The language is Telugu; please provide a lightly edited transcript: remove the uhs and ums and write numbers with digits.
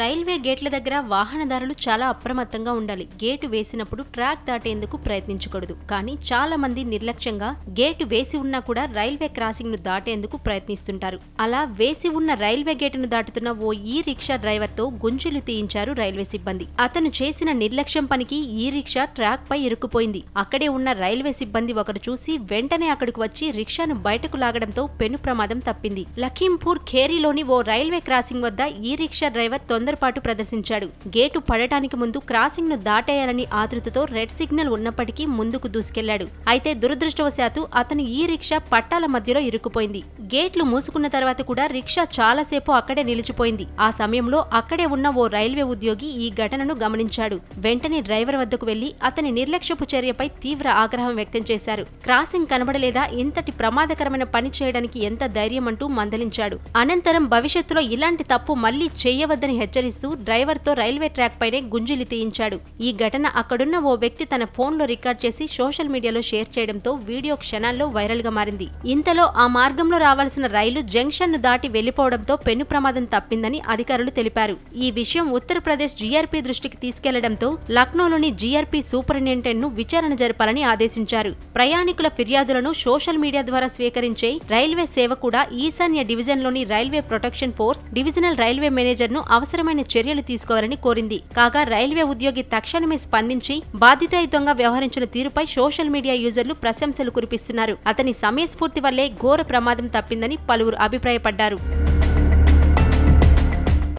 రైల్వే గేట్ల దగ్గర వాహనదారులు చాలా అప్రమత్తంగా ఉండాలి. గేటు వేసినప్పుడు ట్రాక్ దాటేందుకు ప్రయత్నించకూడదు. కానీ చాలా మంది నిర్లక్ష్యంగా గేటు వేసి ఉన్నా కూడా రైల్వే క్రాసింగ్ ను దాటేందుకు ప్రయత్నిస్తుంటారు. అలా వేసి ఉన్న రైల్వే గేటును దాటుతున్న ఓ ఈ రిక్షా డ్రైవర్ తో గుంజులు తీయించారు రైల్వే సిబ్బంది. అతను చేసిన నిర్లక్ష్యం పనికి ఈ రిక్షా ట్రాక్ పై ఇరుక్కుపోయింది. అక్కడే ఉన్న రైల్వే సిబ్బంది ఒకరు చూసి వెంటనే అక్కడికి వచ్చి రిక్షాను బయటకు లాగడంతో పెను ప్రమాదం తప్పింది. లఖీంపూర్ ఖేరీలోని ఓ రైల్వే క్రాసింగ్ వద్ద ఈ రిక్షా డ్రైవర్ తొందరపాటు ప్రదర్శించాడు. గేటు పడటానికి ముందు క్రాసింగ్ ను దాటేయాలని ఆతృతతో రెడ్ సిగ్నల్ ఉన్నప్పటికీ ముందుకు దూసుకెళ్లాడు. అయితే దురదృష్టవశాత్తు అతని ఈ రిక్షా పట్టాల మధ్యలో ఇరుక్కుపోయింది. గేట్లు మూసుకున్న తర్వాత కూడా రిక్షా చాలాసేపు అక్కడే నిలిచిపోయింది. ఆ సమయంలో అక్కడే ఉన్న ఓ రైల్వే ఉద్యోగి ఈ ఘటనను గమనించాడు. వెంటనే డ్రైవర్ వద్దకు వెళ్లి అతని నిర్లక్ష్యపు చర్యపై తీవ్ర ఆగ్రహం వ్యక్తం చేశారు. క్రాసింగ్ కనబడలేదా, ఇంతటి ప్రమాదకరమైన పని చేయడానికి ఎంత ధైర్యం అంటూ మందలించాడు. అనంతరం భవిష్యత్తులో ఇలాంటి తప్పు మళ్లీ చేయవద్దని హెచ్చరిస్తూ డ్రైవర్ తో రైల్వే ట్రాక్ పైనే గుంజులు తీయించాడు. ఈ ఘటన అక్కడున్న ఓ వ్యక్తి తన ఫోన్లో రికార్డ్ చేసి సోషల్ మీడియాలో షేర్ చేయడంతో వీడియో క్షణాల్లో వైరల్ గా మారింది. ఇంతలో ఆ మార్గంలో రావాల్సిన రైలు జంక్షన్ ను దాటి వెళ్లిపోవడంతో పెను ప్రమాదం తప్పిందని అధికారులు తెలిపారు. ఈ విషయం ఉత్తరప్రదేశ్ జీఆర్పీ దృష్టికి తీసుకెళ్లడంతో లక్నోలోని జీఆర్పీ సూపరింటెండెంట్ ను విచారణ జరపాలని ఆదేశించారు. ప్రయాణికుల ఫిర్యాదులను సోషల్ మీడియా ద్వారా స్వీకరించే రైల్వే సేవ కూడా ఈశాన్య డివిజన్లోని railway protection force divisional railway manager ను అవసరమైన చర్యలు తీసుకోవాలని కోరింది. కాగా రైల్వే ఉద్యోగి తక్షణమే స్పందించి బాధ్యతాయుతంగా వ్యవహరించిన తీరుపై సోషల్ మీడియా యూజర్లు ప్రశంసలు కురిపిస్తున్నారు. అతని సమయస్ఫూర్తి వల్లే ఘోర ప్రమాదం తప్పిందని పలువురు అభిప్రాయపడ్డారు.